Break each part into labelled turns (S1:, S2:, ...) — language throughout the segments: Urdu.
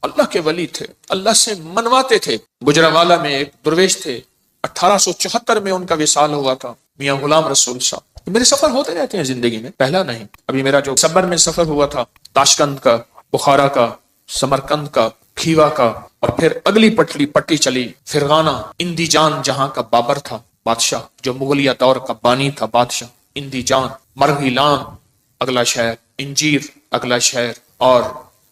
S1: اللہ کے ولی تھے، اللہ سے منواتے تھے۔ گجرانوالہ میں ایک درویش تھے، 1874 میں ان کا وصال ہوا تھا، میاں غلام رسول صاحب۔ میرے سفر ہوتے رہتے ہیں زندگی میں، پہلا نہیں۔ ابھی میرا جو صبر میں سفر ہوا تھا، تاشقند کا، بخارا کا، سمرقند کا، کھیوا کا، اور پھر اگلی پٹی چلی فرغانہ، اندی جان جہاں کا بابر تھا بادشاہ، جو مغلیہ دور کا بانی تھا بادشاہ، اندی جان، مرغیلان اگلا شہر، انجیر اگلا شہر، اور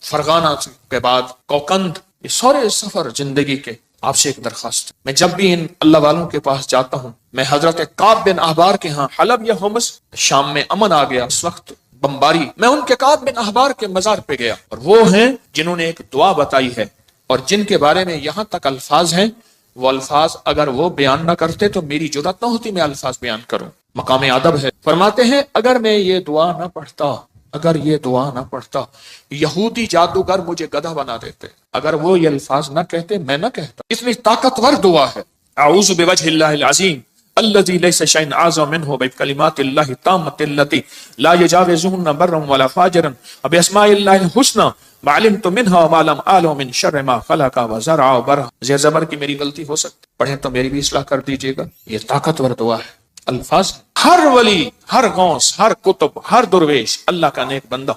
S1: فرغانہ کے بعد کوکند۔ یہ سارے سفر زندگی کے۔ آپ سے ایک درخواست، میں جب بھی ان اللہ والوں کے پاس جاتا ہوں، میں حضرت کعب بن احبار کے ہاں حلب یا ہومس، شام میں امن آ گیا اس وقت بمباری، میں ان کے کعب بن احبار کے مزار پہ گیا، اور وہ ہیں جنہوں نے ایک دعا بتائی ہے، اور جن کے بارے میں یہاں تک الفاظ ہیں، وہ الفاظ اگر وہ بیان نہ کرتے تو میری جرات نہ ہوتی میں الفاظ بیان کروں۔ مقام ادب ہے۔ فرماتے ہیں اگر میں یہ دعا نہ پڑھتا، اگر یہ دعا نہ پڑھتا، یہودی جادوگر مجھے گدھا بنا دیتے۔ اگر وہ یہ الفاظ نہ کہتے، میں نہ کہتا۔ اتنی طاقتور دعا ہے۔ اعوذ بوجہ اللہ العظیم الذی لیس شیء اعظم منہ بکلمات اللہ التامۃ التی لا یجاوزہن برا ولا فاجرا وباسماء اللہ الحسنی ما علمت منہا وما لم اعلم من شر ما خلق وزرع وبرع۔ زیر زبر کی میری غلطی ہو سکتی، پڑھیں تو میری بھی اصلاح کر دیجیے گا۔ یہ طاقتور دعا ہے۔ الفاظ، ہر ولی، ہر غوث، ہر قطب، ہر درویش، اللہ کا نیک بندہ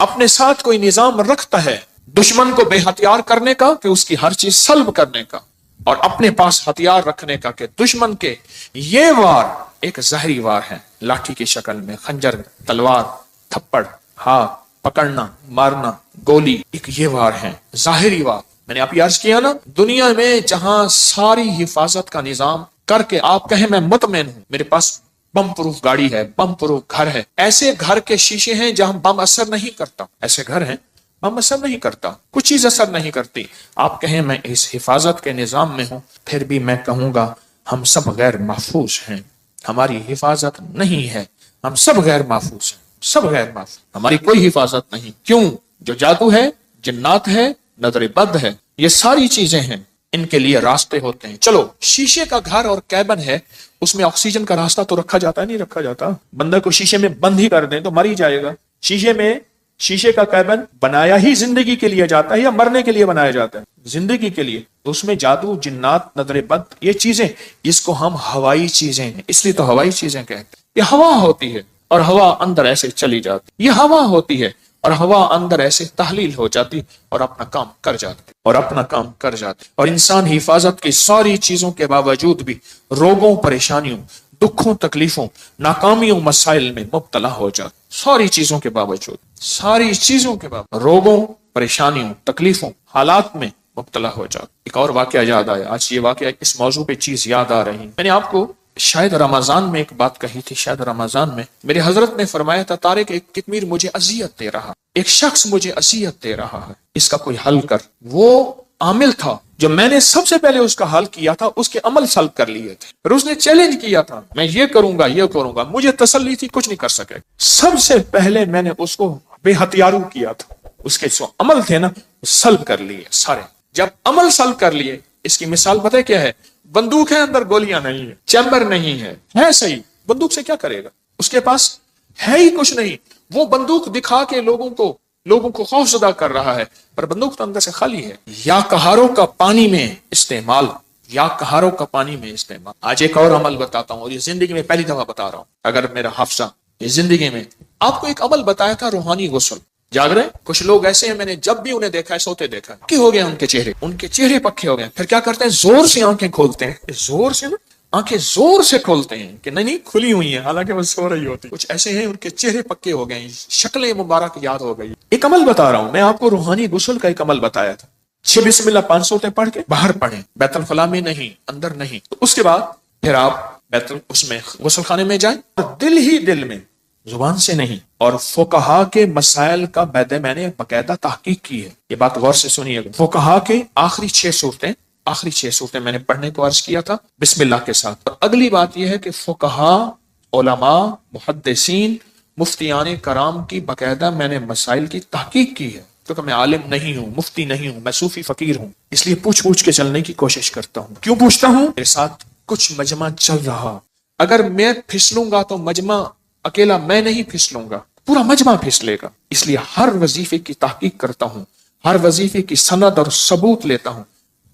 S1: اپنے ساتھ کوئی نظام رکھتا ہے دشمن کو بے ہتھیار کرنے کا، کہ اس کی ہر چیز سلب کرنے کا، اور اپنے پاس ہتھیار رکھنے کا، کہ دشمن کے یہ وار ایک ظاہری وار ہے، لاٹھی کی شکل میں، خنجر، تلوار، تھپڑ، ہاتھ پکڑنا، مارنا، گولی، ایک یہ وار ہے ظاہری وار۔ میں نے آپ یہ عرض کیا نا، دنیا میں جہاں ساری حفاظت کا نظام کر کے آپ کہیں میں مطمئن ہوں، میرے پاس بم پروف گاڑی ہے، بم پروف گھر ہے، ایسے گھر کے شیشے ہیں جہاں بم اثر نہیں کرتا، ایسے گھر ہیں بم اثر نہیں کرتا، کچھ چیز اثر نہیں کرتی۔ آپ کہیں میں اس حفاظت کے نظام میں ہوں، پھر بھی میں کہوں گا ہم سب غیر محفوظ ہیں، ہماری حفاظت نہیں ہے، ہم سب غیر محفوظ ہیں، سب غیر محفوظ، ہماری کوئی حفاظت نہیں۔ کیوں؟ جو جادو ہے، جنات ہے، نظر بد ہے، یہ ساری چیزیں ہیں، ان کے لیے راستے ہوتے ہیں۔ چلو شیشے کا گھر اور کیبن ہے، اس میں آکسیجن کا راستہ تو رکھا جاتا ہے، نہیں رکھا جاتا؟ بندہ کو شیشے میں بند ہی کر دیں تو مر ہی جائے گا۔ شیشے کا کیبن بنایا ہی زندگی کے لیے جاتا ہے یا مرنے کے لیے بنایا جاتا ہے؟ زندگی کے لیے۔ تو اس میں جادو، جنات، نظر بد، یہ چیزیں، اس کو ہم ہوائی چیزیں ہیں، اس لیے تو ہوائی چیزیں کہتے ہیں۔ یہ ہوا ہوتی ہے اور ہوا اندر ایسے چلی جاتی، یہ ہوا ہوتی ہے اور ہوا اندر ایسے تحلیل ہو جاتی اور اپنا کام کر جاتی، اور اپنا کام کر جاتی۔ اور انسان حفاظت کی ساری چیزوں کے باوجود بھی روگوں، پریشانیوں، دکھوں، تکلیفوں، ناکامیوں، مسائل میں مبتلا ہو جاتا، ساری چیزوں کے باوجود، ساری چیزوں کے باوجود روگوں، پریشانیوں، تکلیفوں، حالات میں مبتلا ہو جاتا۔ ایک اور واقعہ یاد آیا، آج یہ واقعہ اس موضوع پہ چیز یاد آ رہی، میں نے آپ کو شاید رمضان میں ایک بات کہی تھی، شاید رمضان میں میرے حضرت نے فرمایا تھا، طارق ایک کتمیر مجھے اذیت دے رہا، ایک شخص مجھے اذیت دے رہا ہے، اس کا کوئی حل کر۔ وہ عامل تھا جو میں نے سب سے پہلے اس کا حل کیا تھا، اس کے عمل سلب کر لیے تھے، پھر اس نے چیلنج کیا تھا، میں یہ کروں گا، یہ کروں گا، مجھے تسلی تھی کچھ نہیں کر سکے۔ سب سے پہلے میں نے اس کو بے ہتھیارو کیا تھا، اس کے جو عمل تھے نا سلب کر لیے سارے۔ جب عمل سلب کر لیے، اس کی مثال پتہ کیا ہے؟ بندوق ہے، اندر گولیاں نہیں ہے، چیمبر نہیں ہے صحیح، بندوق سے کیا کرے گا؟ اس کے پاس ہے ہی کچھ نہیں، وہ بندوق دکھا کے لوگوں کو خوف زدہ کر رہا ہے، پر بندوق تو اندر سے خالی ہے۔ یا کہاروں کا پانی میں استعمال، یا کہاروں کا پانی میں استعمال۔ آج ایک اور عمل بتاتا ہوں، اور یہ زندگی میں پہلی دفعہ بتا رہا ہوں، اگر میرا حافظہ یہ زندگی میں آپ کو ایک عمل بتایا تھا، روحانی غسل۔ جاگ رہے کچھ لوگ ایسے ہیں، میں نے جب بھی انہیں دیکھا ہے سوتے دیکھا ہے، پکے ہو گئے ان کے چہرے پکے ہو گئے، پھر کیا کرتے ہیں؟ زور سے آنکھیں کھولتے ہیں، زور سے نا آنکھیں زور سے کھولتے ہیں کہ نہیں کھلی ہوئی ہیں، حالانکہ وہ سو رہی ہوتی۔ کچھ ایسے ہیں ان کے چہرے پکے ہو گئے، شکلیں مبارک یاد ہو گئی۔ ایک عمل بتا رہا ہوں میں آپ کو، روحانی غسل کا ایک عمل بتایا تھا۔ 6 بسم اللہ 5 صورتیں پڑھ کے باہر پڑھیں، بیت الخلاء میں نہیں، اندر نہیں۔ تو اس کے بعد پھر آپ اس میں غسل خانے میں جائیں، اور دل ہی دل میں، زبان سے نہیں۔ اور فقہا کے مسائل کا میں نے باقاعدہ تحقیق کی ہے، یہ بات غور سے سنیے گا۔ فقہا کے آخری 6 صورتیں میں نے پڑھنے کو عرض کیا تھا بسم اللہ کے ساتھ۔ اور اگلی بات یہ ہے کہ فقہا، علماء، محدثین، مفتیان کرام کی باقاعدہ میں نے مسائل کی تحقیق کی ہے، کیونکہ میں عالم نہیں ہوں، مفتی نہیں ہوں، میں صوفی فقیر ہوں، اس لیے پوچھ کے چلنے کی کوشش کرتا ہوں۔ کیوں پوچھتا ہوں؟ میرے ساتھ کچھ مجمع چل رہا، اگر میں پھسلوں گا تو مجمع اکیلا میں نہیں پھسلوں گا، پورا مجمع پھسلے گا، اس لیے ہر وظیفے کی تحقیق کرتا ہوں، ہر وظیفے کی سند اور ثبوت لیتا ہوں،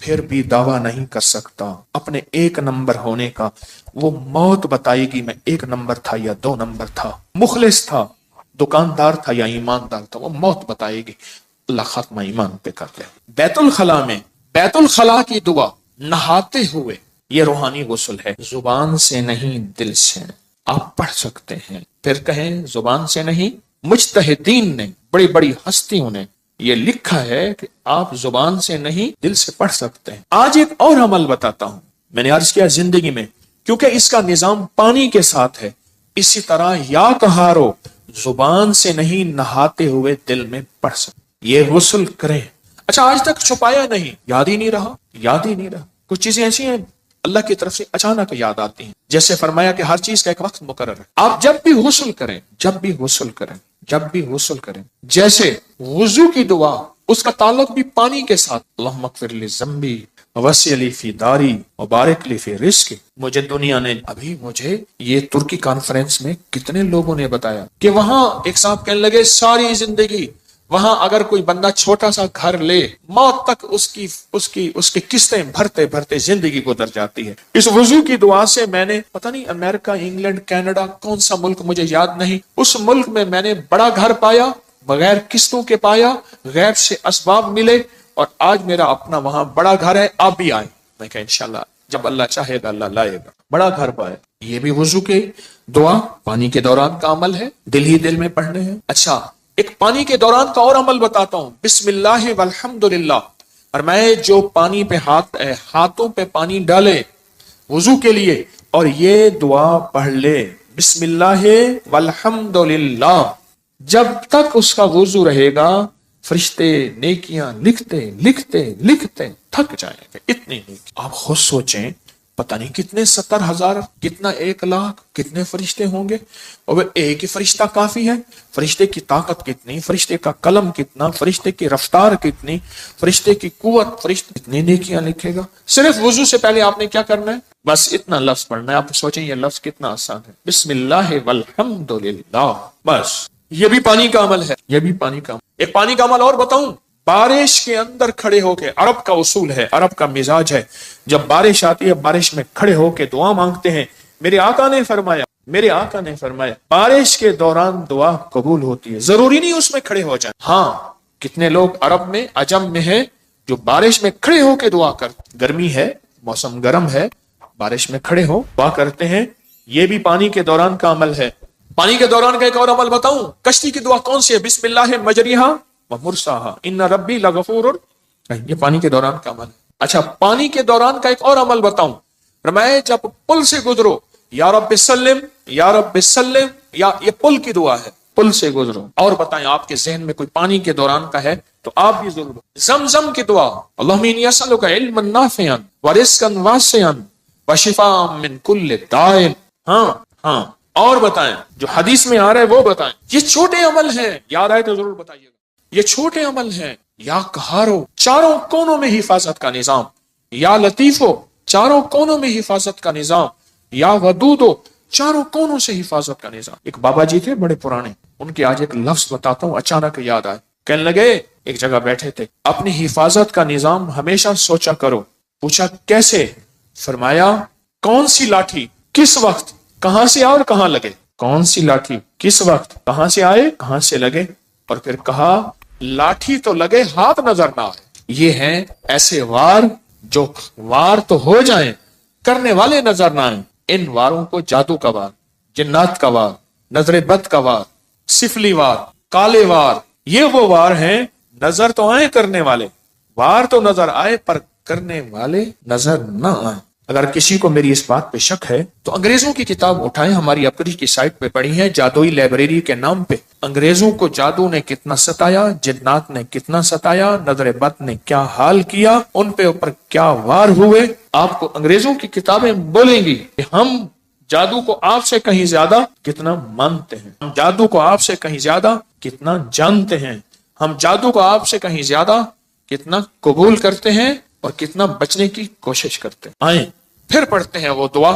S1: پھر بھی دعویٰ نہیں کر سکتا اپنے ایک نمبر ہونے کا۔ وہ موت بتائے گی میں ایک نمبر تھا یا دو نمبر تھا، مخلص تھا، دکاندار تھا یا ایماندار تھا، وہ موت بتائے گی۔ اللہ خاتمہ ایمان پہ کر لے۔ بیت الخلاء میں بیت الخلاء کی دعا نہاتے ہوئے، یہ روحانی غسل ہے، زبان سے نہیں دل سے آپ پڑھ سکتے ہیں۔ پھر کہیں زبان سے نہیں، مجتہدین نے، بڑی بڑی ہستیوں نے یہ لکھا ہے کہ آپ زبان سے نہیں دل سے پڑھ سکتے ہیں۔ آج ایک اور عمل بتاتا ہوں، میں نے عرض کیا زندگی میں، کیونکہ اس کا نظام پانی کے ساتھ ہے، اسی طرح یا کہارو زبان سے نہیں نہاتے ہوئے دل میں پڑھ سکتے، یہ غسل کریں۔ اچھا آج تک چھپایا نہیں، یاد ہی نہیں رہا، یاد ہی نہیں رہا۔ کچھ چیزیں ایسی ہیں اللہ کی طرف سے اچانک یاد آتی ہیں، جیسے فرمایا کہ ہر چیز کا ایک وقت مقرر ہے۔ آپ جب بھی غسل کریں، جب بھی غسل کریں، جب بھی غسل کریں، جیسے وضو کی دعا، اس کا تعلق بھی پانی کے ساتھ، اللہم اغفر لی ذنبی وسع لی فی داری وبارک لی فی رزقی۔ مجھے دنیا نے ابھی مجھے یہ ترکی کانفرنس میں کتنے لوگوں نے بتایا کہ وہاں ایک صاحب کہنے لگے ساری زندگی وہاں اگر کوئی بندہ چھوٹا سا گھر لے، موت تک اس کی قسطیں بھرتے بھرتے زندگی گزر جاتی ہے۔ اس وضو کی دعا سے میں نے پتہ نہیں امریکہ، انگلینڈ، کینیڈا، کون سا ملک مجھے یاد نہیں، اس ملک میں میں نے بڑا گھر پایا، بغیر قسطوں کے پایا، غیب سے اسباب ملے، اور آج میرا اپنا وہاں بڑا گھر ہے۔ آپ بھی آئیں، میں کہا انشاءاللہ جب اللہ چاہے گا اللہ لائے گا۔ بڑا گھر پائے، یہ بھی وضو کے دعا پانی کے دوران کا عمل ہے، دل ہی دل میں پڑھنے ہیں۔ اچھا ایک پانی کے دوران کا اور عمل بتاتا ہوں، بسم اللہ والحمدللہ، اور میں جو پانی پہ ہاتھوں پہ پانی ڈالے وضو کے لیے اور یہ دعا پڑھ لے، بسم اللہ والحمدللہ، جب تک اس کا وضو رہے گا فرشتے نیکیاں لکھتے لکھتے لکھتے تھک جائیں گے، اتنی نیکی۔ آپ خود سوچیں، پتہ نہیں کتنے 70,000، کتنا 1,00,000، کتنے فرشتے ہوں گے، اور وہ ایک ہی فرشتہ کافی ہے؟ فرشتے کی طاقت کتنی، فرشتے کا قلم کتنا، فرشتے کی رفتار کتنی، فرشتے کی قوت، فرشتے کتنی نیکیاں لکھے گا۔ صرف وضو سے پہلے آپ نے کیا کرنا ہے؟ بس اتنا لفظ پڑھنا ہے۔ آپ سوچیں یہ لفظ کتنا آسان ہے، بسم اللہ والحمدللہ، بس یہ بھی پانی کا عمل ہے، یہ بھی پانی کا عمل۔ ایک پانی کا عمل اور بتاؤں، بارش کے اندر کھڑے ہو کے، عرب کا اصول ہے، عرب کا مزاج ہے، جب بارش آتی ہے بارش میں کھڑے ہو کے دعا مانگتے ہیں۔ میرے آقا نے فرمایا بارش کے دوران دعا قبول ہوتی ہے، ضروری نہیں اس میں کھڑے ہو جائیں۔ ہاں کتنے لوگ عرب میں، عجم میں ہیں جو بارش میں کھڑے ہو کے دعا کرتے، گرمی ہے، موسم گرم ہے، بارش میں کھڑے ہو دعا کرتے ہیں، یہ بھی پانی کے دوران کا عمل ہے۔ پانی کے دوران کا ایک اور عمل بتاؤں، کشتی کی دعا کون سی ہے؟ بسم اللہ مجریہا ومرساہا ان ربی لغفور، یہ پانی کے دوران کا عمل ہے۔ اچھا پانی کے دوران کا ایک اور عمل بتاؤں، فرمایا جب پل سے گزرو، یا رب سلم یا رب سلم، یا یہ پل کی دعا ہے، پل سے گزرو۔ اور بتائیں آپ کے ذہن میں کوئی پانی کے دوران کا ہے تو آپ بھی ضرور۔ زمزم کی دعا، اللہم انی اسألک علما نافعا ورزقا واسعا وشفاء من کل داء۔ ہاں اور بتائیں جو حدیث میں آ رہا ہے وہ بتائیں۔ یہ چھوٹے عمل ہیں، یاد آئے تو ضرور بتائیے گا، یہ چھوٹے عمل ہیں۔ یا قہارو، چاروں کونوں میں حفاظت کا نظام، یا لطیفو، چاروں کونوں میں حفاظت کا نظام، یا ودودو، چاروں کونوں سے حفاظت کا نظام۔ ایک بابا جی تھے بڑے پرانے، ان کے آج ایک لفظ بتاتا ہوں، اچانک یاد آئے۔ کہنے لگے ایک جگہ بیٹھے تھے، اپنی حفاظت کا نظام ہمیشہ سوچا کرو۔ پوچھا کیسے؟ فرمایا کون سی لاٹھی کس وقت کہاں سے آئے اور کہاں لگے، کون سی لاٹھی کس وقت کہاں سے آئے کہاں سے لگے، اور پھر کہا لاٹھی تو لگے ہاتھ نظر نہ آئے۔ یہ ہیں ایسے وار جو وار تو ہو جائیں کرنے والے نظر نہ آئیں۔ ان واروں کو جادو کا وار، جنات کا وار، نظر بد کا وار، سفلی وار، کالے وار، یہ وہ وار ہیں نظر تو آئے کرنے والے، وار تو نظر آئے پر کرنے والے نظر نہ آئے۔ اگر کسی کو میری اس بات پہ شک ہے تو انگریزوں کی کتاب اٹھائیں، ہماری اپری کی سائٹ پہ پڑھی ہے، جادوئی لائبریری کے نام پہ۔ انگریزوں کو جادو نے کتنا ستایا، جنات نے کتنا ستایا، نظر بد نے کیا حال کیا، ان پہ اوپر کیا وار ہوئے۔ آپ کو انگریزوں کی کتابیں بولیں گی کہ ہم جادو کو آپ سے کہیں زیادہ کتنا مانتے ہیں، ہم جادو کو آپ سے کہیں زیادہ کتنا جانتے ہیں، ہم جادو کو آپ سے کہیں زیادہ کتنا قبول کرتے ہیں اور کتنا بچنے کی کوشش کرتے ہیں۔ آئیں پھر پڑھتے ہیں وہ دعا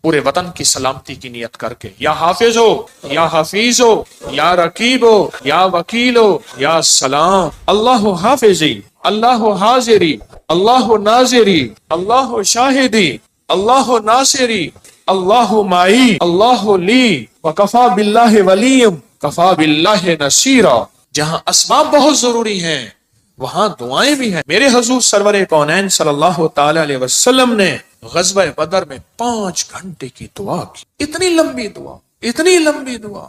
S1: پورے وطن کی سلامتی کی نیت کر کے، یا حافظ ہو، یا حفیظ ہو، یا رقیب ہو، یا وکیل ہو، یا سلام، اللہ حافظی، اللہ حاضری، اللہ ناظری، اللہ شاہدی، اللہ ناصری، اللہ معی، اللہ لی، وکفا باللہ ولیم، کفا باللہ نصیرا۔ جہاں اسباب بہت ضروری ہیں وہاں دعائیں بھی ہیں۔ میرے حضور سرور کونین صلی اللہ تعالی علیہ وسلم نے غزوہ بدر میں 5 گھنٹے کی دعا کی، اتنی لمبی دعا، اتنی لمبی دعا،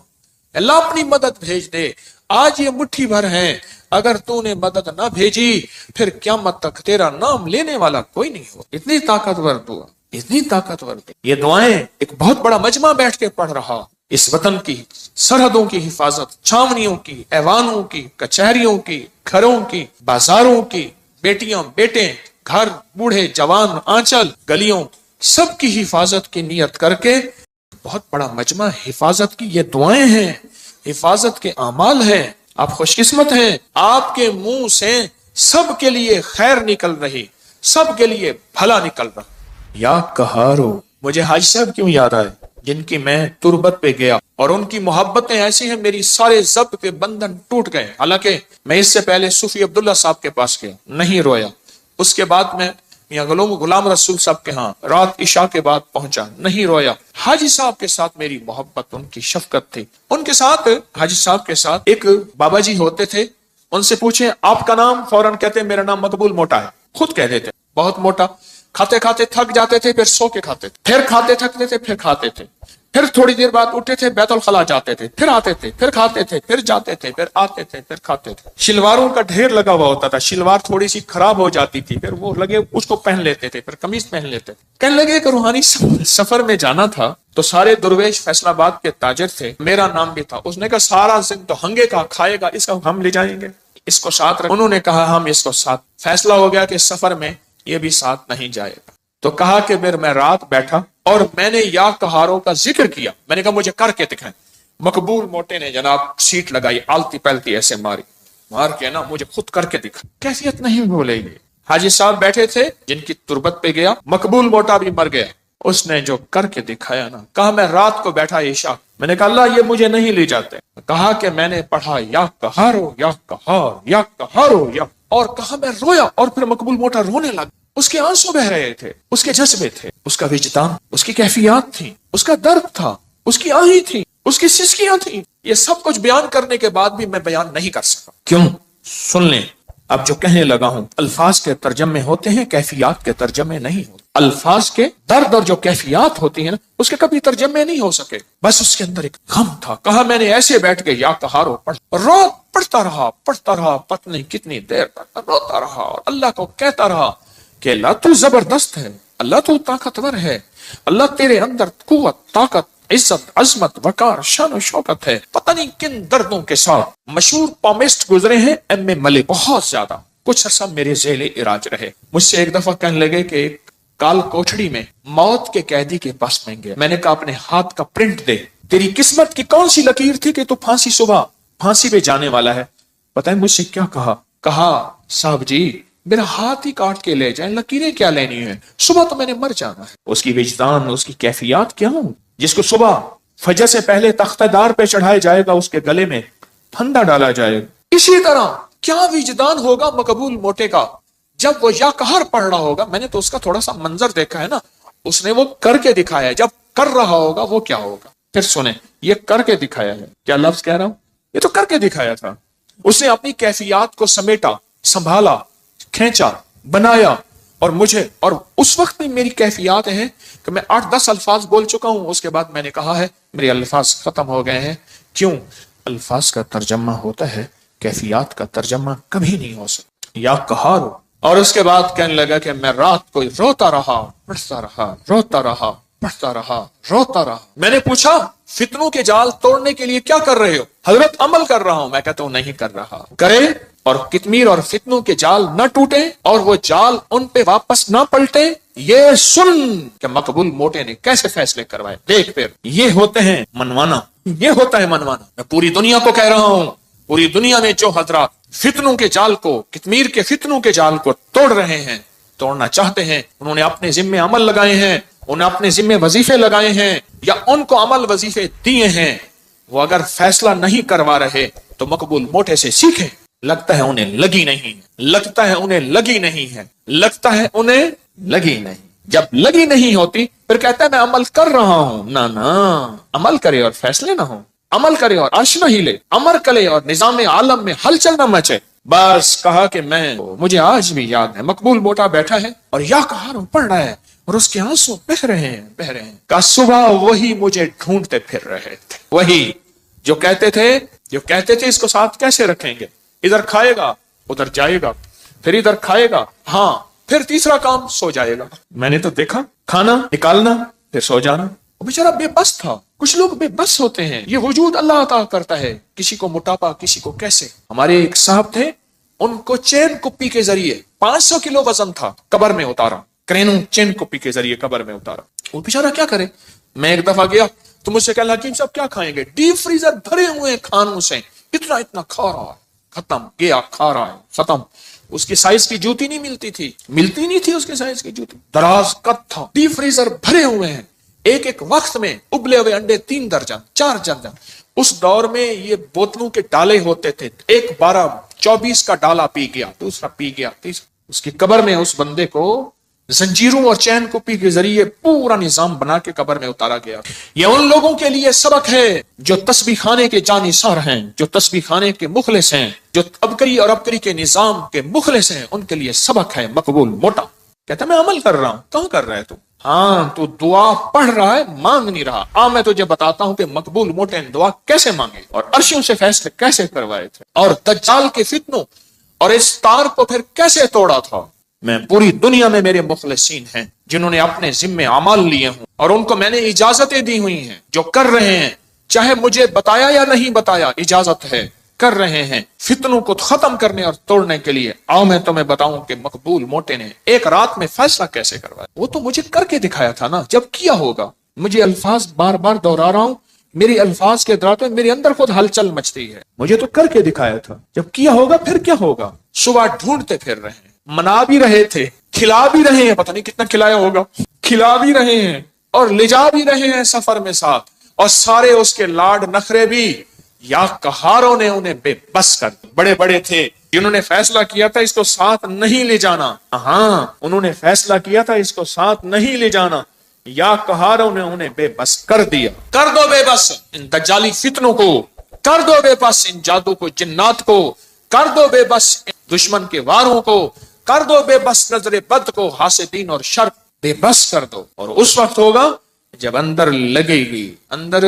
S1: اللہ اپنی مدد بھیج دے، آج یہ مٹھی بھر ہیں، اگر تو نے مدد نہ بھیجی پھر قیامت تک تیرا نام لینے والا کوئی نہیں ہو۔ اتنی طاقتور دعا، اتنی طاقتور دعا۔ یہ دعائیں ایک بہت بڑا مجمع بیٹھ کے پڑھ رہا، اس وطن کی سرحدوں کی حفاظت، چھاونیوں کی، ایوانوں کی، کچہریوں کی، گھروں کی، بازاروں کی، بیٹیاں بیٹے، گھر، بوڑھے جوان، آنچل، گلیوں، سب کی حفاظت کی نیت کر کے بہت بڑا مجمع حفاظت کی یہ دعائیں ہیں، حفاظت کے اعمال ہیں۔ آپ خوش قسمت ہیں، آپ کے منہ سے سب کے لیے خیر نکل رہی، سب کے لیے بھلا نکل رہا۔ یا قہارو، مجھے حاجی صاحب کیوں یاد آئے جن کی میں تربت پہ گیا اور ان کی محبتیں ایسی ہیں میری سارے ضبط کے بندھن ٹوٹ گئے۔ حالانکہ میں اس سے پہلے صوفی عبداللہ صاحب کے پاس گیا، نہیں رویا۔ اس کے بعد میں میاں غلام رسول صاحب کے ہاں رات عشاء کے بعد پہنچا، نہیں رویا۔ حاجی صاحب کے ساتھ میری محبت، ان کی شفقت تھی۔ ان کے ساتھ، حاجی صاحب کے ساتھ ایک بابا جی ہوتے تھے، ان سے پوچھیں آپ کا نام، فوراً کہتے میرا نام مقبول موٹا ہے، خود کہہ دیتے بہت موٹا۔ کھاتے کھاتے تھک جاتے تھے، پھر سو کے کھاتے تھے، پھر کھاتے تھکتے تھے، پھر کھاتے تھے، پھر تھوڑی دیر بعد اٹھتے تھے، بیت الخلا جاتے تھے، پھر آتے تھے، پھر کھاتے تھے، پھر جاتے تھے، پھر آتے تھے، پھر کھاتے تھے۔ شلواروں کا ڈھیر لگا ہوا ہوتا تھا، شلوار تھوڑی سی خراب ہو جاتی تھی، پھر وہ لگے اس کو پہن لیتے تھے، پھر قمیض پہن لیتے تھے۔ کہنے لگے کہ روحانی سفر میں جانا تھا تو سارے درویش فیصل آباد کے تاجر تھے، میرا نام بھی تھا۔ اس نے کہا سارا زند تو ہنگے کا کھائے گا، اس کا ہم لے جائیں گے، اس کو ساتھ رکھ۔ انہوں نے کہا ہم اس کو ساتھ۔ فیصلہ ہو گیا کہ سفر میں یہ بھی ساتھ نہیں جائے گا۔ تو کہا کہ پھر میں رات بیٹھا اور میں نے یا قہاروں کا ذکر کیا، میں نے کہا مجھے کر کے دکھائیں۔ مقبول موٹے نے جناب سیٹ لگائی، آلتی پلتی ایسے ماری، مار کے نا مجھے خود کر کے دکھا۔ کیفیت نہیں بھولے گی۔ حاجی صاحب بیٹھے تھے جن کی تربت پہ گیا، مقبول موٹا بھی مر گیا، اس نے جو کر کے دکھایا نا، کہا میں رات کو بیٹھا عشاء، میں نے کہا اللہ یہ مجھے نہیں لے جاتے، کہا کہ میں نے پڑھا یا قہارو یا قہار یا قہارو یا، اور کہا میں رویا، اور پھر مقبول موٹا رونے لگا۔ اس کے آنسو بہ رہے تھے، اس کے جذبے تھے، اس کا وجدان، اس کی کیفیات تھی، اس کا درد تھا، اس کی آہیں تھی، اس کی سسکیاں تھیں۔ یہ سب کچھ بیان کرنے کے بعد بھی میں بیان نہیں کر سکا۔ کیوں؟ سن لیں، اب جو کہنے لگا ہوں، الفاظ کے ترجمے ہوتے ہیں، کیفیات کے ترجمے نہیں ہوتے۔ الفاظ کے درد اور جو کیفیات ہوتی ہیں نا، اس کے کبھی ترجمے نہیں ہو سکے۔ بس اس کے اندر ایک غم تھا۔ کہا میں نے ایسے بیٹھ کے یا قہارو پڑھتا رہا، پتہ نہیں کتنی دیر تک روتا رہا اور اللہ کو کہتا رہا کہ اللہ تو زبردست ہے، اللہ تو طاقتور ہے، اللہ تیرے اندر قوت، طاقت، عزت، عظمت، وقار، شان و شوکت ہے۔ پتہ نہیں کن دردوں کے ساتھ مشہور پامسٹ گزرے ہیں ایم اے ملک، بہت زیادہ، کچھ عرصہ میرے ذیل علاج رہے۔ مجھ سے ایک دفعہ کہنے لگے کہ کال کوٹھڑی میں موت کے قیدی کے پاس میں گیا، میں نے کہا اپنے ہاتھ کا پرنٹ دے، تیری قسمت کی کون سی لکیر تھی کہ تو صبح پھانسی پہ جانے والا ہے؟ پتہ ہے مجھ سے کیا کہا صاحب جی میرا ہاتھ ہی کاٹ کے لے جائیں، لکیریں کیا لینی ہیں، صبح تو میں نے مر جانا ہے۔ اس کی وجدان، اس کی کیفیات کیا ہوں، جس کو صبح فجر سے پہلے تختہ دار پہ چڑھایا جائے گا، اس کے گلے میں پھندا ڈالا جائے گا۔ اسی طرح کیا وجدان ہوگا مقبول موٹے کا جب وہ یا قہر پڑھ رہا ہوگا۔ میں نے تو اس کا تھوڑا سا منظر دیکھا ہے نا، اس نے وہ کر کے دکھایا ہے، جب کر رہا ہوگا وہ کیا ہوگا۔ پھر سنیں، یہ کر کے دکھایا ہے، کیا لفظ کہہ رہا ہوں، یہ تو کر کے دکھایا تھا۔ اس نے اپنی کیفیات کو سمیٹا، سنبھالا، کھینچا، بنایا، اور مجھے، اور اس وقت میں میری کیفیات ہیں کہ میں 8-10 الفاظ بول چکا ہوں، اس کے بعد میں نے کہا ہے میرے الفاظ ختم ہو گئے ہیں۔ کیوں؟ الفاظ کا ترجمہ ہوتا ہے، کیفیات کا ترجمہ کبھی نہیں ہو سکتا۔ یا قہارو، اور اس کے بعد کہنے لگا کہ میں رات کو روتا رہا، پڑھتا رہا، روتا رہا، پڑھتا رہا، روتا رہا۔ میں نے پوچھا فتنوں کے جال توڑنے کے لیے کیا کر رہے ہو؟ حضرت عمل کر رہا ہوں۔ میں کہتا ہوں نہیں کر رہا۔ کرے اور کتمیر اور فتنوں کے جال نہ ٹوٹے اور وہ جال ان پہ واپس نہ پلٹے۔ یہ سن کہ مقبول موٹے نے کیسے فیصلے کروائے، دیکھ پھر یہ ہوتے ہیں منوانا، یہ ہوتا ہے منوانا۔ میں پوری دنیا کو کہہ رہا ہوں، پوری دنیا میں جو حضرات فتنوں کے جال کو، کتمیر کے فتنوں کے جال کو توڑ رہے ہیں، توڑنا چاہتے ہیں، انہوں نے اپنے ذمے عمل لگائے ہیں، انہیں اپنے ذمے وظیفے لگائے ہیں یا ان کو عمل وظیفے دیے ہیں، وہ اگر فیصلہ نہیں کروا رہے تو مقبول موٹے سے سیکھیں۔ لگتا ہے انہیں لگی نہیں ہے، لگتا ہے انہیں لگی نہیں ہے، لگتا ہے انہیں لگی نہیں۔ جب لگی نہیں ہوتی پھر کہتا ہے میں عمل کر رہا ہوں۔ نہ عمل کرے اور فیصلے نہ ہوں، عمل کرے اور عرش نہ ہلے، عمل کرے اور نظام عالم میں ہلچل نہ مچے۔ بس کہا کہ مجھے آج بھی یاد ہے، مقبول موٹا بیٹھا ہے اور یا کہاروں پڑھ رہا ہے اور اس کے آنسو بہ رہے ہیں کہ صبح وہی مجھے ڈھونڈتے پھر رہے تھے، وہی جو کہتے تھے اس کو ساتھ کیسے رکھیں گے، ادھر کھائے گا ادھر جائے گا، پھر ادھر کھائے گا، ہاں پھر تیسرا کام سو جائے گا۔ میں نے تو دیکھا کھانا نکالنا پھر سو جانا۔ وہ بیچارہ بے بس تھا۔ کچھ لوگ بے بس ہوتے ہیں، یہ وجود اللہ عطا کرتا ہے، کسی کو موٹاپا کسی کو کیسے۔ ہمارے ایک صاحب تھے، ان کو چین کپی کے ذریعے 500 کلو وزن تھا، قبر میں اتارا، کرینوں چین کپی کے ذریعے قبر میں اتارا۔ وہ بیچارہ کیا کرے۔ میں ایک دفعہ گیا تو مجھ سے کہا حکیم صاحب کیا کھائیں گے؟ ڈیپ فریزر بھرے ہوئے کھانوں سے اتنا کھا رہا ہے، ختم گیا، کھا رہا ہے ختم۔ اس کی سائز کی جوتی نہیں ملتی نہیں تھی اس کے سائز کی جوتی، دراز قد تھا، ڈیپ فریزر بھرے ہوئے ہیں، ایک وقت میں ابلے ہوئے انڈے 3 درجن 4 درجن۔ اس دور میں یہ بوتلوں کے ڈالے ہوتے تھے، ایک 12-24 کا ڈالا پی گیا، دوسرا پی گیا، تیسرا۔ اس کی قبر میں اس بندے کو زنجیروں اور چین کپی کے ذریعے پورا نظام بنا کے قبر میں اتارا گیا۔ یہ ان لوگوں کے لیے سبق ہے جو تسبیح خانے کے جانثار ہیں، جو تسبیح خانے کے مخلص ہیں، جو ابکری اور ابکری کے نظام کے مخلص ہیں، ان کے لیے سبق ہے مقبول موٹا۔ کہتا میں عمل کر رہا ہوں۔ کہاں کر رہا ہے تو؟ ہاں تو دعا پڑھ رہا ہے، مانگ نہیں رہا۔ میں تجھے بتاتا ہوں کہ مقبول موٹے نے دعا کیسے مانگے اور عرشوں سے فیصلے کیسے کروائے تھے، اور دجال کے فتنوں اور اس تار کو پھر کیسے توڑا تھا۔ میں پوری دنیا میں میرے مخلصین ہیں جنہوں نے اپنے ذمے اعمال لیے ہوں، اور ان کو میں نے اجازتیں دی ہوئی ہیں، جو کر رہے ہیں، چاہے مجھے بتایا یا نہیں بتایا، اجازت ہے، کر رہے ہیں فتنوں کو ختم کرنے اور توڑنے کے لیے۔ آؤ میں تمہیں بتاؤں کہ مقبول موٹے نے ایک رات میں فیصلہ کیسے کروایا۔ وہ تو مجھے کر کے دکھایا تھا نا، جب کیا ہوگا۔ مجھے الفاظ بار بار دہرا رہا ہوں، میری الفاظ کے دوران میں میرے اندر خود ہلچل مچتی ہے۔ مجھے تو کر کے دکھایا تھا، جب کیا ہوگا پھر کیا ہوگا۔ صبح ڈھونڈتے پھر رہے ہیں، منا بھی رہے تھے، کھلا بھی رہے ہیں، پتہ نہیں کتنا کھلایا ہوگا، کھلا بھی رہے ہیں اور لے جا بھی رہے ہیں سفر میں ساتھ، اور سارے اس کے لاڈ نخرے بھی یا قہاروں نے انہیں بے بس کر دیا۔ بڑے بڑے تھے جنہوں نے فیصلہ کیا تھا اس کو ساتھ نہیں لے جانا، ہاں انہوں نے فیصلہ کیا تھا اس کو ساتھ نہیں لے جانا، یا قہاروں نے انہیں بے بس کر دیا۔ کر دو بے بس ان دجالی فتنوں کو، کر دو بے بس ان جادو کو جنات کو، کر دو بے بس ان دشمن کے واروں کو، کر دو بے بس نظر بد کو، حاسدین اور شر بے بس کر دو۔ اور اس وقت ہوگا جب اندر لگے گی، اندر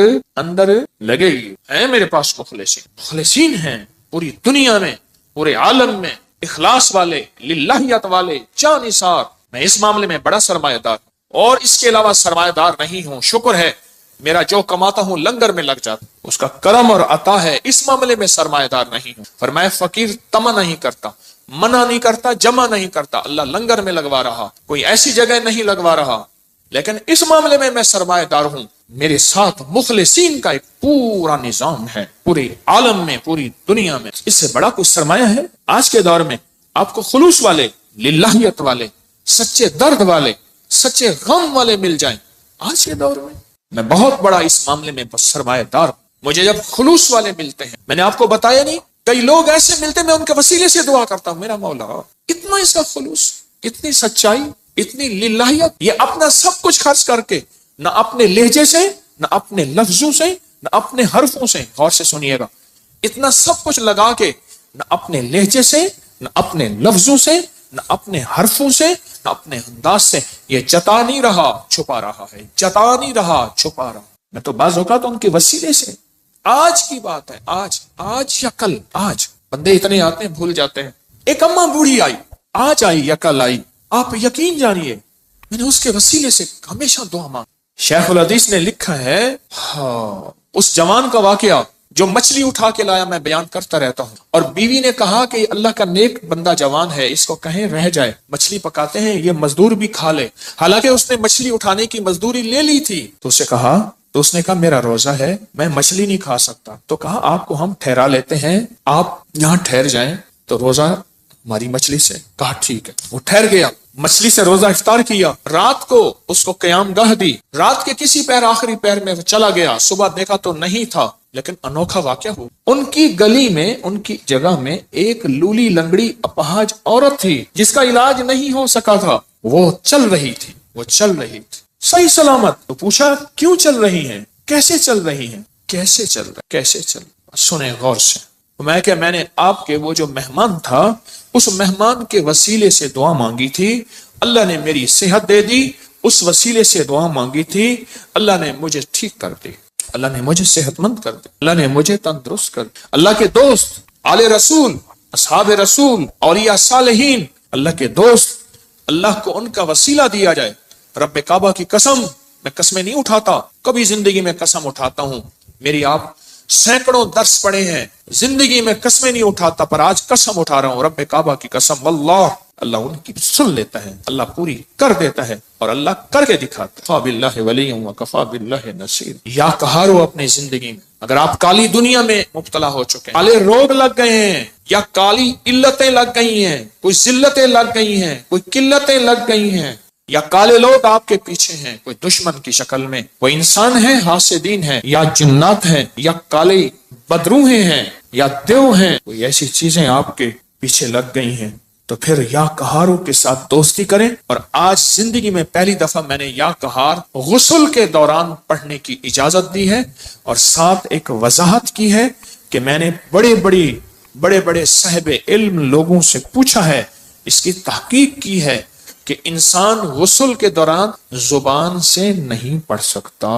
S1: لگے گی۔ ہیں میرے پاس مخلصین ہیں پوری دنیا میں، پورے عالم میں، اخلاص والے، للہیت والے، جانثار۔ میں اس معاملے میں بڑا سرمایہ دار اور اس کے علاوہ سرمایہ دار نہیں ہوں۔ شکر ہے میرا جو کماتا ہوں لنگر میں لگ جاتا، اس کا کرم اور عطا ہے، اس معاملے میں سرمایہ دار نہیں ہوں۔ فرمایا فقیر تمنا نہیں کرتا، منع نہیں کرتا، جمع نہیں کرتا، اللہ لنگر میں لگوا رہا، کوئی ایسی جگہ نہیں لگوا رہا، لیکن اس معاملے میں میں سرمایہ دار ہوں۔ میرے ساتھ مخلصین کا ایک پورا نظام ہے، پورے عالم میں، پوری دنیا میں۔ اس سے بڑا کوئی سرمایہ ہے؟ آج کے دور میں آپ کو خلوص والے، للہیت والے، سچے درد والے، سچے غم والے مل جائیں آج کے دور میں بہت بڑا اس معاملے میں سرمایہ دار ہوں۔ مجھے جب خلوص والے ملتے ہیں، میں نے آپ کو بتایا نہیں، کئی لوگ ایسے ملتے ہیں، میں ان کے وسیلے سے دعا کرتا ہوں، میرا مولا اتنا اس کا خلوص، اتنی سچائی، اتنی للہیت، یہ اپنا سب کچھ خرچ کر کے، نہ اپنے لہجے سے، نہ اپنے لفظوں سے، نہ اپنے حرفوں سے، غور سے سنیے گا، اتنا سب کچھ لگا کے، نہ اپنے لہجے سے، نہ اپنے لفظوں سے، نہ اپنے حرفوں سے، نہ اپنے انداز سے، یہ جتا نہیں رہا چھپا رہا ہے، جتا نہیں رہا چھپا رہا۔ میں تو بعض اوقات ان کے وسیلے سے، آج کی بات ہے، آج یا کل، آج بندے اتنے آتے ہیں بھول جاتے ہیں۔ ایک اماں بوڑھی آئی، آج آئی یا کل آئی، آپ یقین جانیے میں نے اس کے وسیلے سے ہمیشہ دعا مانگ۔ شیخ الحدیث نے لکھا ہے، اس جوان کا واقعہ جو مچھلی اٹھا کے لایا، میں بیان کرتا رہتا ہوں، اور بیوی نے کہا کہ اللہ کا نیک بندہ جوان ہے، اس کو کہیں رہ جائے، مچھلی پکاتے ہیں، یہ مزدور بھی کھا لے، حالانکہ اس نے مچھلی اٹھانے کی مزدوری لے لی تھی۔ تو اس نے کہا میرا روزہ ہے، میں مچھلی نہیں کھا سکتا۔ تو کہا آپ کو ہم ٹھہرا لیتے ہیں، آپ یہاں ٹھہر جائیں تو روزہ ہماری مچھلی سے۔ کہا ٹھیک ہے، وہ ٹھہر گیا۔ مچھلی سے روزہ افطار کیا، رات کو اس کو قیام گاہ دی، رات کے کسی پیر آخری پیر میں چلا گیا، صبح دیکھا تو نہیں تھا، لیکن انوکھا واقعہ ہوا، ان کی گلی میں، ان کی جگہ میں ایک لولی لنگڑی اپاہج عورت تھی جس کا علاج نہیں ہو سکا تھا، وہ چل رہی تھی، وہ چل رہی تھی صحیح سلامت۔ تو پوچھا کیوں چل رہی ہیں، کیسے چل رہی ہیں، کیسے چل رہا، کیسے چل رہا؟ سنیں غور سے۔ میں نے آپ کے وہ جو مہمان تھا، اس مہمان کے وسیلے سے دعا مانگی تھی، اللہ نے میری صحت دے دی، اس وسیلے سے دعا مانگی تھی، اللہ نے مجھے ٹھیک کر دی، اللہ نے مجھے صحت مند کر دی، اللہ نے مجھے تندرست کر دی۔ اللہ کے دوست، آل رسول، اصحاب رسول، اولیاء صالحین، اللہ کے دوست، اللہ کو ان کا وسیلہ دیا جائے۔ رب کعبہ کی قسم، میں قسمیں نہیں اٹھاتا، کبھی زندگی میں قسم اٹھاتا ہوں، میری آپ سینکڑوں درس پڑے ہیں، زندگی میں قسمیں نہیں اٹھاتا، پر آج قسم اٹھا رہا ہوں، رب کعبہ کی قسم، واللہ اللہ ان کی سن لیتا ہے، اللہ پوری کر دیتا ہے، اور اللہ کر کے دکھاتا ہے۔ کفا باللہ ولی وکفا باللہ نصیر۔ یا کہارو اپنی زندگی میں، اگر آپ کالی دنیا میں مبتلا ہو چکے ہیں، کالے روگ لگ گئے ہیں، یا کالی علتیں لگ گئی ہیں، کوئی ذلتیں لگ گئی ہیں، کوئی قلتیں لگ گئی ہیں، یا کالے لوگ آپ کے پیچھے ہیں، کوئی دشمن کی شکل میں، کوئی انسان ہیں، حاسدین ہیں، یا جنات ہیں، یا کالے بدروہیں ہیں، یا دیو ہیں، کوئی ایسی چیزیں آپ کے پیچھے لگ گئی ہیں، تو پھر یا کہاروں کے ساتھ دوستی کریں۔ اور آج زندگی میں پہلی دفعہ میں نے یا کہار غسل کے دوران پڑھنے کی اجازت دی ہے، اور ساتھ ایک وضاحت کی ہے کہ میں نے بڑے بڑے صاحب علم لوگوں سے پوچھا ہے، اس کی تحقیق کی ہے کہ انسان غسل کے دوران زبان سے نہیں پڑھ سکتا،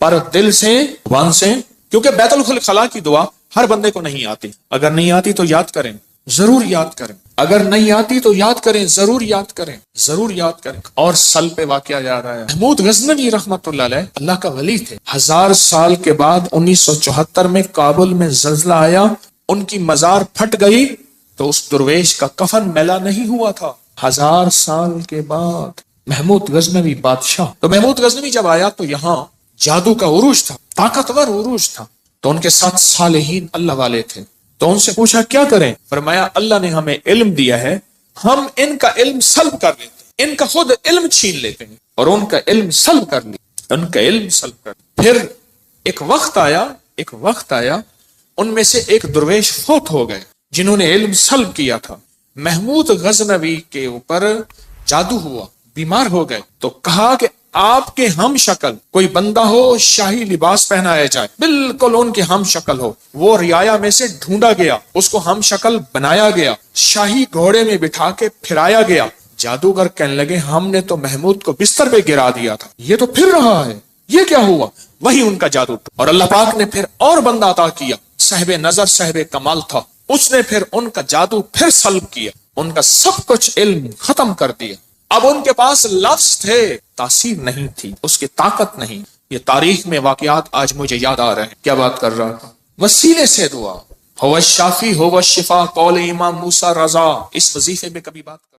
S1: پر دل سے، زبان سے، کیونکہ بیت الخلاء کی دعا ہر بندے کو نہیں آتی، اگر نہیں آتی تو یاد کریں، ضرور یاد کریں، اگر نہیں آتی تو یاد کریں، ضرور یاد کریں، ضرور یاد کریں۔ اور سل پہ واقعہ یاد آیا، محمود غزنوی رحمت اللہ علیہ اللہ کا ولی تھے، 1000 سال کے بعد 1974 میں کابل میں زلزلہ آیا، ان کی مزار پھٹ گئی، تو اس درویش کا کفن میلا نہیں ہوا تھا، 1000 سال کے بعد محمود غزنوی بادشاہ۔ تو محمود غزنوی جب آیا تو یہاں جادو کا عروج تھا، طاقتور عروج تھا، تو ان کے ساتھ صالحین اللہ والے تھے، تو ان سے پوچھا کیا کریں؟ فرمایا اللہ نے ہمیں علم دیا ہے، ہم ان کا علم سلب کر لیتے ہیں، ان کا خود علم چھین لیتے ہیں، اور ان کا علم سلب کر لیا، ان کا علم سلب کر لیا۔ پھر ایک وقت آیا ان میں سے ایک درویش فوت ہو گئے جنہوں نے علم سلب کیا تھا، محمود غزنوی کے اوپر جادو ہوا، بیمار ہو گئے، تو کہا کہ آپ کے ہم شکل کوئی بندہ ہو، شاہی لباس پہنایا جائے، بالکل ان کے ہم شکل ہو۔ وہ رعایا میں سے ڈھونڈا گیا، اس کو ہم شکل بنایا گیا، شاہی گھوڑے میں بٹھا کے پھرایا گیا۔ جادوگر کہنے لگے ہم نے تو محمود کو بستر پہ گرا دیا تھا، یہ تو پھر رہا ہے، یہ کیا ہوا؟ وہی ان کا جادو تھا۔ اور اللہ پاک نے پھر اور بندہ عطا کیا، صاحب نظر، صاحب کمال تھا، اس نے پھر ان کا جادو پھر سلب کیا، ان کا سب کچھ علم ختم کر دیا۔ اب ان کے پاس لفظ تھے، تاثیر نہیں تھی، اس کی طاقت نہیں۔ یہ تاریخ میں واقعات آج مجھے یاد آ رہے ہیں۔ کیا بات کر رہا تھا؟ وسیلے سے دعا، ہو الشافی ہو الشفا، قول امام موسیٰ رضا، اس وظیفے میں کبھی بات